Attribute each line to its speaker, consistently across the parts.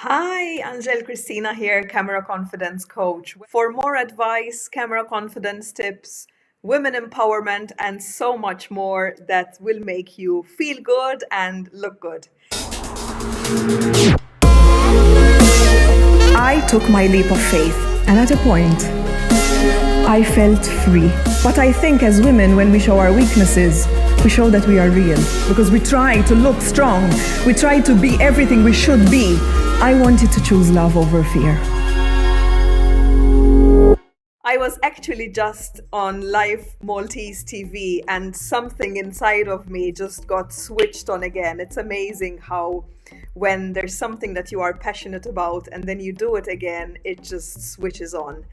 Speaker 1: Hi, Angèle Cristina here, camera confidence coach. For more advice, camera confidence tips, women empowerment, and so much more that will make you feel good and look good.
Speaker 2: I took my leap of faith, and at a point, I felt free. But I think as women, when we show our weaknesses, we show that we are real because we try to look strong. We try to be everything we should be. I wanted to choose love over fear.
Speaker 1: I was actually just on live Maltese TV and something inside of me just got switched on again. It's amazing how when there's something that you are passionate about and then you do it again, it just switches on.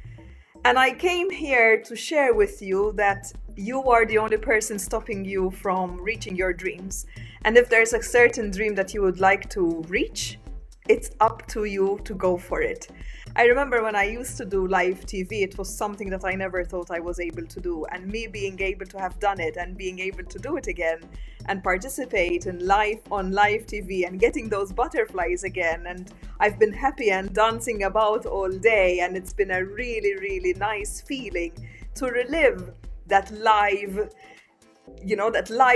Speaker 1: And I came here to share with you that you are the only person stopping you from reaching your dreams. And if there's a certain dream that you would like to reach, it's up to you to go for it. I remember when I used to do live TV, it was something that I never thought I was able to do. And me being able to have done it and being able to do it again and participate in on live TV and getting those butterflies again. And I've been happy and dancing about all day. And it's been a really, really nice feeling to relive that live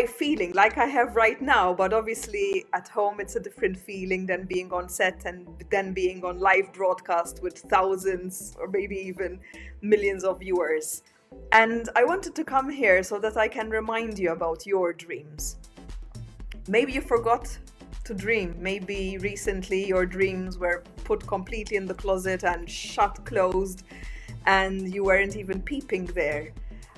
Speaker 1: feeling like I have right now. But obviously at home it's a different feeling than being on set and then being on live broadcast with thousands or maybe even millions of viewers. And I wanted to come here so that I can remind you about your dreams. Maybe you forgot to dream. Maybe recently your dreams were put completely in the closet and closed, and you weren't even peeping there.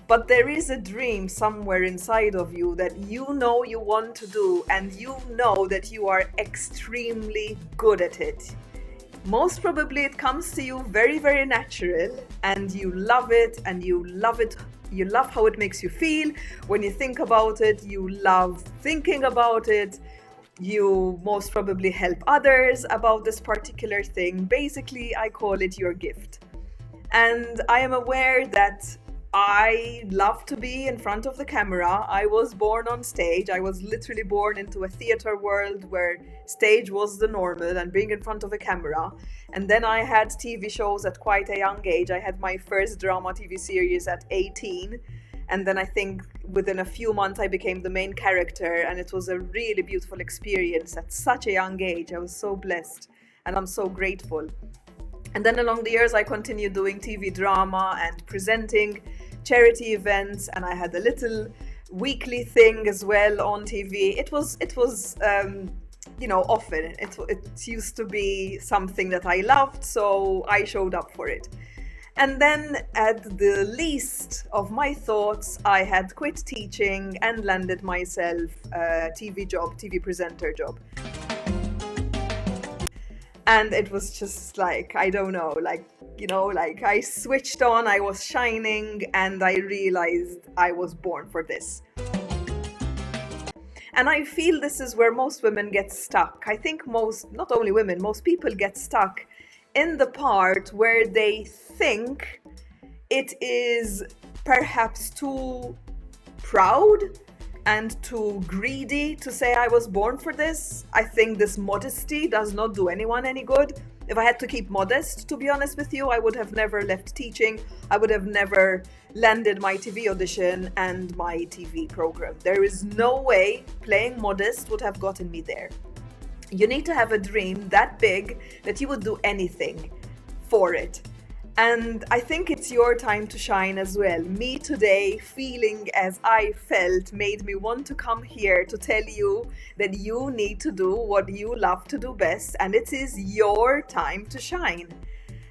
Speaker 1: But there is a dream somewhere inside of you that you know you want to do, and you know that you are extremely good at it. Most probably it comes to you very, very natural, and you love it, and you love it. You love how it makes you feel. When you think about it, you love thinking about it. You most probably help others about this particular thing. Basically, I call it your gift. And I am aware that I love to be in front of the camera. I was born on stage. I was literally born into a theater world where stage was the normal and being in front of a camera. And then I had TV shows at quite a young age. I had my first drama TV series at 18. And then I think within a few months I became the main character, and it was a really beautiful experience at such a young age. I was so blessed and I'm so grateful. And then along the years, I continued doing TV drama and presenting charity events, and I had a little weekly thing as well on TV. It was often. It used to be something that I loved, so I showed up for it. And then at the least of my thoughts, I had quit teaching and landed myself a TV presenter job. And it was just like, I don't know, like I switched on, I was shining, and I realized I was born for this. And I feel this is where most women get stuck. I think not only women, most people get stuck in the part where they think it is perhaps too proud and too greedy to say I was born for this. I think this modesty does not do anyone any good. If I had to keep modest, to be honest with you, I would have never left teaching. I would have never landed my TV audition and my TV program. There is no way playing modest would have gotten me there. You need to have a dream that big that you would do anything for it. And I think it's your time to shine as well. Me today, feeling as I felt, made me want to come here to tell you that you need to do what you love to do best, and it is your time to shine.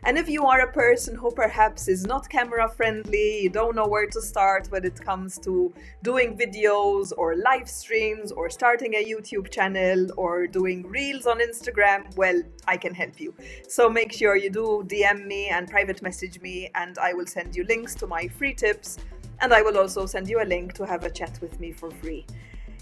Speaker 1: And if you are a person who perhaps is not camera friendly, you don't know where to start when it comes to doing videos or live streams or starting a YouTube channel or doing reels on Instagram, well, I can help you. So make sure you do DM me and private message me, and I will send you links to my free tips, and I will also send you a link to have a chat with me for free.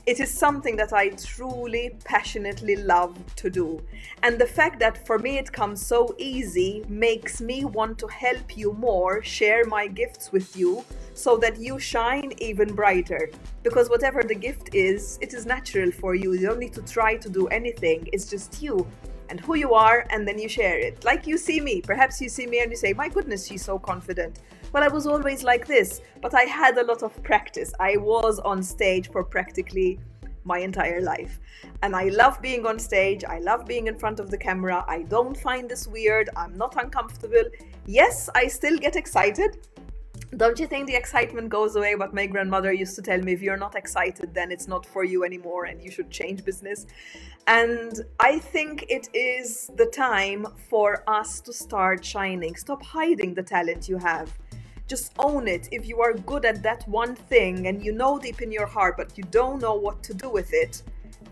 Speaker 1: It is something that I truly, passionately love to do. And the fact that for me it comes so easy makes me want to help you more, share my gifts with you so that you shine even brighter. Because whatever the gift is, it is natural for you. You don't need to try to do anything. It's just you. and who you are, and then you share it. Like you see me. Perhaps you see me and you say, my goodness, she's so confident. Well, I was always like this, but I had a lot of practice. I was on stage for practically my entire life. And I love being on stage. I love being in front of the camera. I don't find this weird. I'm not uncomfortable. Yes, I still get excited. Don't you think the excitement goes away? But my grandmother used to tell me, if you're not excited, then it's not for you anymore and you should change business. And I think it is the time for us to start shining. Stop hiding the talent you have. Just own it. If you are good at that one thing and you know deep in your heart, but you don't know what to do with it,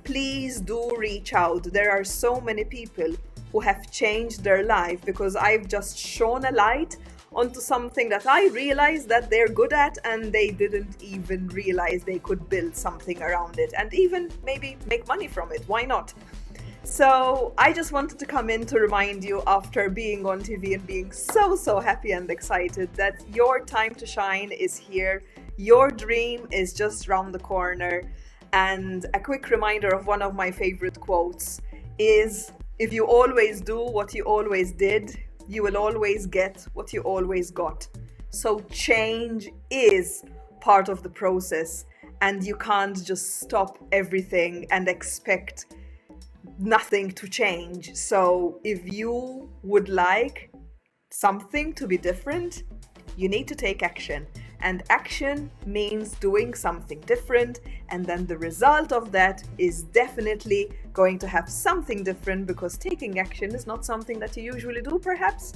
Speaker 1: please do reach out. There are so many people who have changed their life because I've just shone a light onto something that I realized that they're good at, and they didn't even realize they could build something around it and even maybe make money from it. Why not? So I just wanted to come in to remind you, after being on TV and being so happy and excited, that your time to shine is here. Your dream is just round the corner. And a quick reminder of one of my favorite quotes is, if you always do what you always did, you will always get what you always got. So change is part of the process, and you can't just stop everything and expect nothing to change. So if you would like something to be different, you need to take action. And action means doing something different, and then the result of that is definitely going to have something different, because taking action is not something that you usually do, perhaps.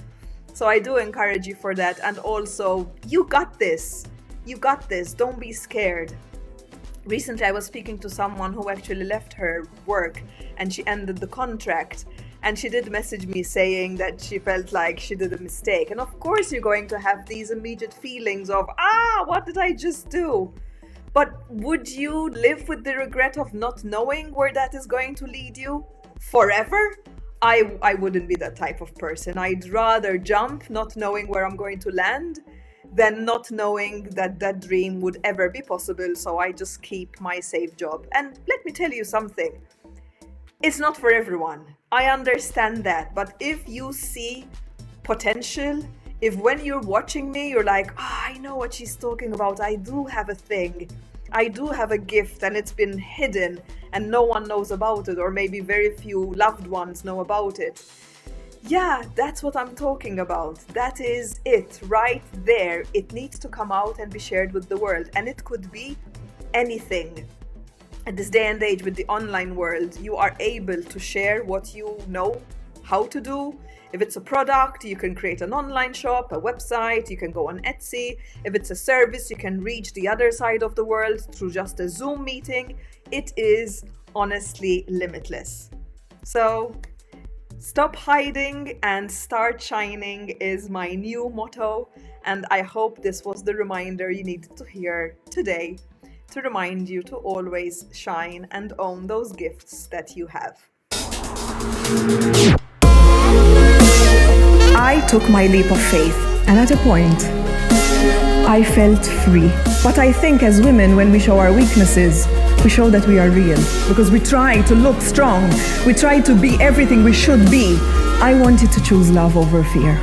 Speaker 1: So I do encourage you for that. And also, you got this. You got this. Don't be scared. Recently, I was speaking to someone who actually left her work and she ended the contract. And she did message me saying that she felt like she did a mistake. And of course, you're going to have these immediate feelings of, what did I just do? But would you live with the regret of not knowing where that is going to lead you forever? I wouldn't be that type of person. I'd rather jump not knowing where I'm going to land than not knowing that that dream would ever be possible. So I just keep my safe job. And let me tell you something. It's not for everyone. I understand that. But if you see potential, if when you're watching me, you're like, I know what she's talking about. I do have a thing. I do have a gift, and it's been hidden and no one knows about it, or maybe very few loved ones know about it. Yeah, that's what I'm talking about. That is it right there. It needs to come out and be shared with the world. And it could be anything. At this day and age, with the online world, you are able to share what you know how to do. If it's a product, you can create an online shop, a website, you can go on Etsy. If it's a service, you can reach the other side of the world through just a Zoom meeting. It is honestly limitless. So stop hiding and start shining is my new motto. And I hope this was the reminder you needed to hear today, to remind you to always shine and own those gifts that you have.
Speaker 2: I took my leap of faith, and at a point, I felt free. But I think as women, when we show our weaknesses, we show that we are real, because we try to look strong. We try to be everything we should be. I wanted to choose love over fear.